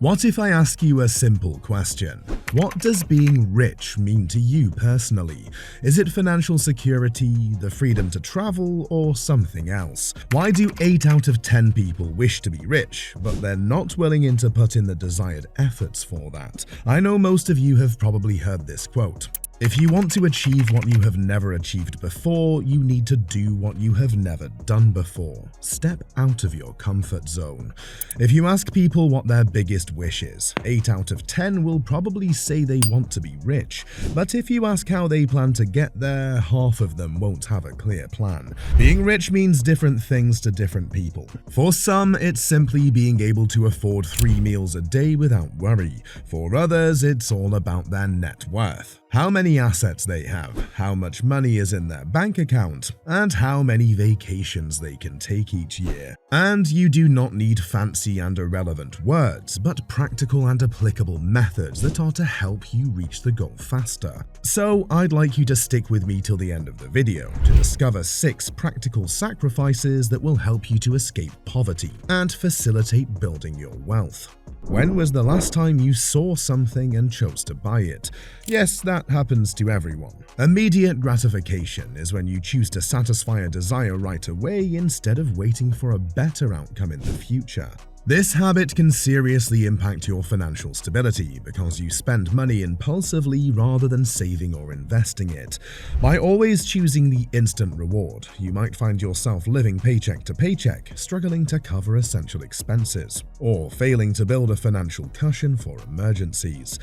What if I ask you a simple question? What does being rich mean to you personally? Is it financial security, the freedom to travel, or something else? Why do 8 out of 10 people wish to be rich, but they're not willing to put in the desired efforts for that? I know most of you have probably heard this quote. If you want to achieve what you have never achieved before, you need to do what you have never done before. Step out of your comfort zone. If you ask people what their biggest wish is, 8 out of 10 will probably say they want to be rich. But if you ask how they plan to get there, half of them won't have a clear plan. Being rich means different things to different people. For some, it's simply being able to afford 3 meals a day without worry. For others, it's all about their net worth. How many assets they have, how much money is in their bank account, and how many vacations they can take each year. And you do not need fancy and irrelevant words, but practical and applicable methods that are to help you reach the goal faster. So I'd like you to stick with me till the end of the video to discover 6 practical sacrifices that will help you to escape poverty and facilitate building your wealth. When was the last time you saw something and chose to buy it? Yes, that happens to everyone. Immediate gratification is when you choose to satisfy a desire right away instead of waiting for a better outcome in the future. This habit can seriously impact your financial stability because you spend money impulsively rather than saving or investing it. By always choosing the instant reward, you might find yourself living paycheck to paycheck, struggling to cover essential expenses, or failing to build a financial cushion for emergencies.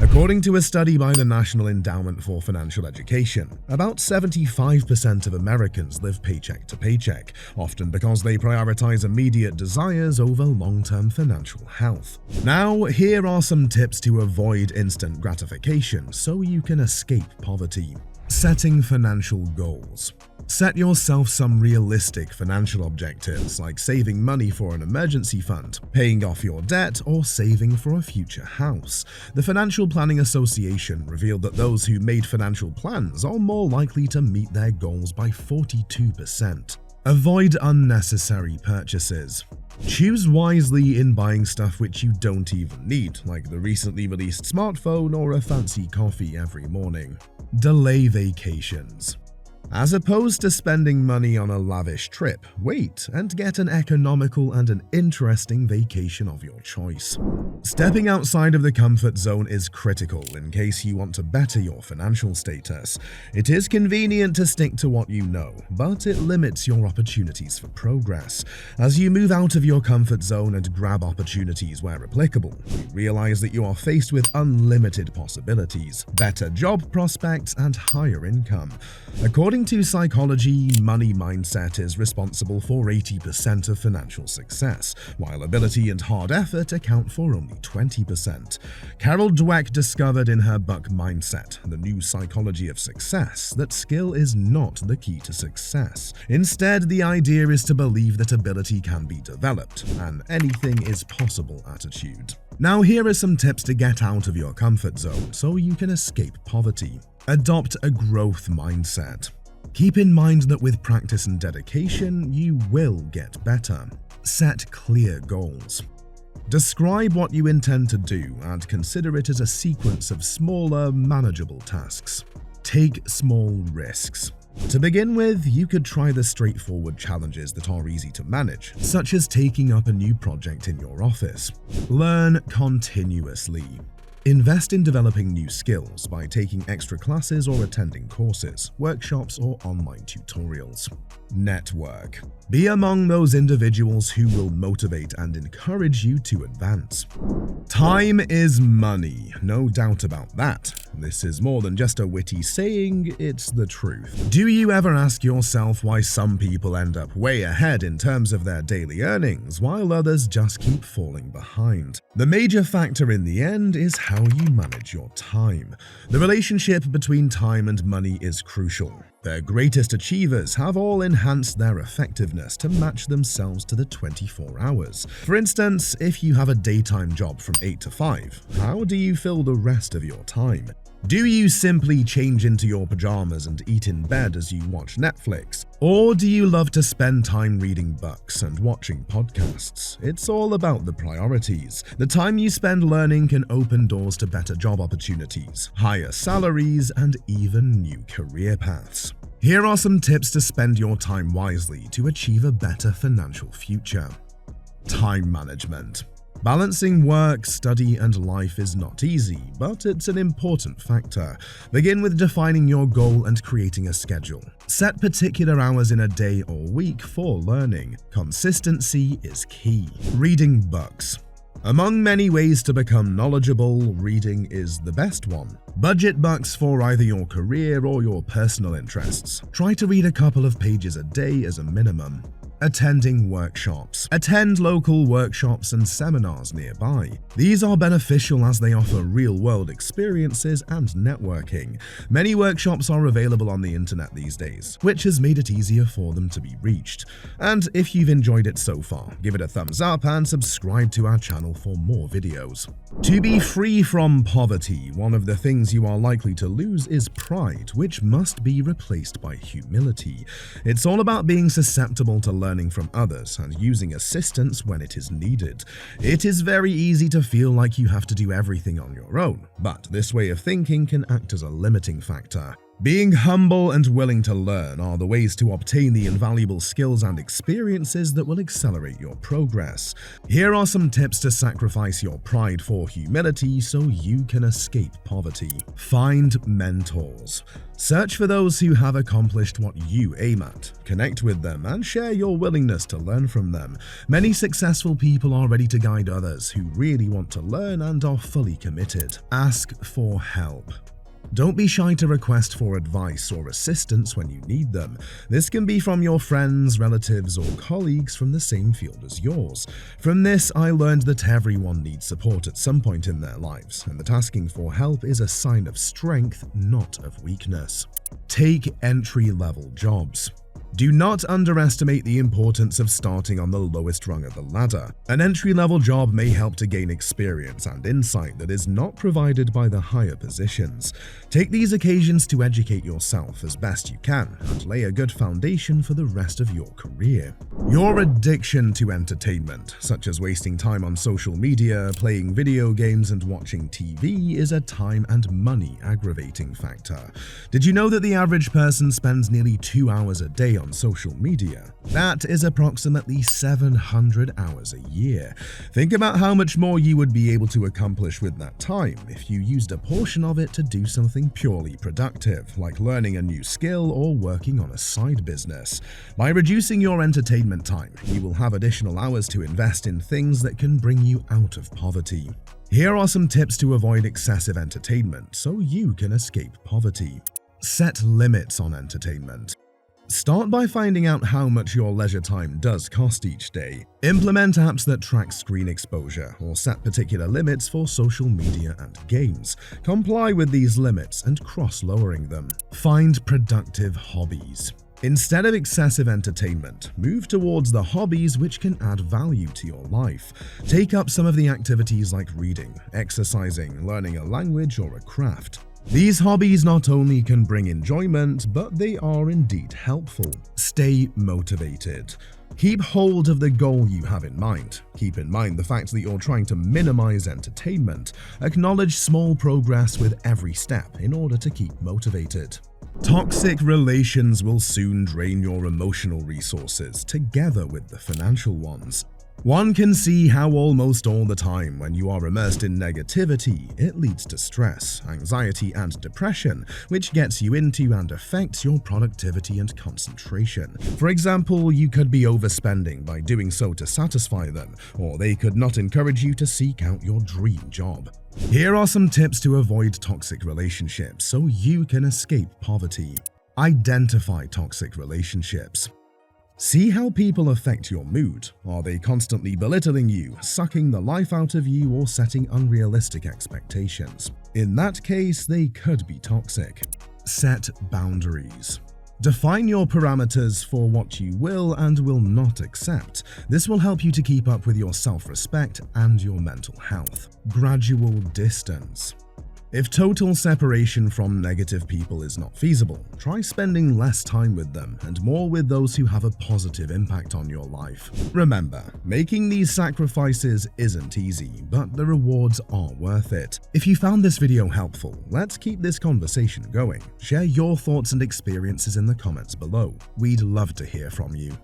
According to a study by the National Endowment for Financial Education, about 75% of Americans live paycheck to paycheck, often because they prioritize immediate desires over long-term financial health. Now, here are some tips to avoid instant gratification so you can escape poverty. Setting financial goals. Set yourself some realistic financial objectives like saving money for an emergency fund, paying off your debt, or saving for a future house. The Financial Planning Association revealed that those who made financial plans are more likely to meet their goals by 42%. Avoid unnecessary purchases. Choose wisely in buying stuff which you don't even need, like the recently released smartphone or a fancy coffee every morning. Delay vacations. As opposed to spending money on a lavish trip, wait and get an economical and an interesting vacation of your choice. Stepping outside of the comfort zone is critical in case you want to better your financial status. It is convenient to stick to what you know, but it limits your opportunities for progress. As you move out of your comfort zone and grab opportunities where applicable, you realize that you are faced with unlimited possibilities, better job prospects, and higher income. According to psychology, money mindset is responsible for 80% of financial success, while ability and hard effort account for only 20%. Carol Dweck discovered in her book Mindset, The New Psychology of Success, that skill is not the key to success. Instead, the idea is to believe that ability can be developed, and anything is possible attitude. Now, here are some tips to get out of your comfort zone so you can escape poverty. Adopt a growth mindset. Keep in mind that with practice and dedication, you will get better. Set clear goals. Describe what you intend to do and consider it as a sequence of smaller, manageable tasks. Take small risks. To begin with, you could try the straightforward challenges that are easy to manage, such as taking up a new project in your office. Learn continuously. Invest in developing new skills by taking extra classes or attending courses, workshops, or online tutorials. Network. Be among those individuals who will motivate and encourage you to advance. Time is money, no doubt about that. This is more than just a witty saying, it's the truth. Do you ever ask yourself why some people end up way ahead in terms of their daily earnings, while others just keep falling behind? The major factor in the end is how you manage your time. The relationship between time and money is crucial. Their greatest achievers have all enhanced their effectiveness to match themselves to the 24 hours. For instance, if you have a daytime job from 8 to 5, how do you fill the rest of your time? Do you simply change into your pajamas and eat in bed as you watch Netflix? Or do you love to spend time reading books and watching podcasts? It's all about the priorities. The time you spend learning can open doors to better job opportunities, higher salaries, and even new career paths. Here are some tips to spend your time wisely to achieve a better financial future. Time management. Balancing work, study, and life is not easy, but it's an important factor. Begin with defining your goal and creating a schedule. Set particular hours in a day or week for learning. Consistency is key. Reading books. Among many ways to become knowledgeable, reading is the best one. Budget books for either your career or your personal interests. Try to read a couple of pages a day as a minimum. Attending workshops. Attend local workshops and seminars nearby. These are beneficial as they offer real-world experiences and networking. Many workshops are available on the internet these days, which has made it easier for them to be reached. And if you've enjoyed it so far, give it a thumbs up and subscribe to our channel for more videos. To be free from poverty, one of the things you are likely to lose is pride, which must be replaced by humility. It's all about being susceptible to learning from others and using assistance when it is needed. It is very easy to feel like you have to do everything on your own, but this way of thinking can act as a limiting factor. Being humble and willing to learn are the ways to obtain the invaluable skills and experiences that will accelerate your progress. Here are some tips to sacrifice your pride for humility so you can escape poverty. Find mentors. Search for those who have accomplished what you aim at. Connect with them and share your willingness to learn from them. Many successful people are ready to guide others who really want to learn and are fully committed. Ask for help. Don't be shy to request for advice or assistance when you need them. This can be from your friends, relatives, or colleagues from the same field as yours. From this, I learned that everyone needs support at some point in their lives, and that asking for help is a sign of strength, not of weakness. Take entry-level jobs. Do not underestimate the importance of starting on the lowest rung of the ladder. An entry-level job may help to gain experience and insight that is not provided by the higher positions. Take these occasions to educate yourself as best you can and lay a good foundation for the rest of your career. Your addiction to entertainment, such as wasting time on social media, playing video games, and watching TV, is a time and money aggravating factor. Did you know that the average person spends nearly 2 hours a day on social media? That is approximately 700 hours a year. Think about how much more you would be able to accomplish with that time if you used a portion of it to do something purely productive, like learning a new skill or working on a side business. By reducing your entertainment time, you will have additional hours to invest in things that can bring you out of poverty. Here are some tips to avoid excessive entertainment so you can escape poverty. Set limits on entertainment. Start by finding out how much your leisure time does cost each day. Implement apps that track screen exposure or set particular limits for social media and games. Comply with these limits and cross lowering them. Find productive hobbies. Instead of excessive entertainment, move towards the hobbies which can add value to your life. Take up some of the activities like reading, exercising, learning a language, or a craft. These hobbies not only can bring enjoyment, but they are indeed helpful. Stay motivated. Keep hold of the goal you have in mind. Keep in mind the fact that you're trying to minimize entertainment. Acknowledge small progress with every step in order to keep motivated. Toxic relations will soon drain your emotional resources, together with the financial ones. One can see how almost all the time when you are immersed in negativity, it leads to stress, anxiety, and depression, which gets you into and affects your productivity and concentration. For example, you could be overspending by doing so to satisfy them, or they could not encourage you to seek out your dream job. Here are some tips to avoid toxic relationships so you can escape poverty. Identify toxic relationships. See how people affect your mood. Are they constantly belittling you, sucking the life out of you, or setting unrealistic expectations? In that case, they could be toxic. Set boundaries. Define your parameters for what you will and will not accept. This will help you to keep up with your self-respect and your mental health. Gradual distance. If total separation from negative people is not feasible, try spending less time with them and more with those who have a positive impact on your life. Remember, making these sacrifices isn't easy, but the rewards are worth it. If you found this video helpful, let's keep this conversation going. Share your thoughts and experiences in the comments below. We'd love to hear from you.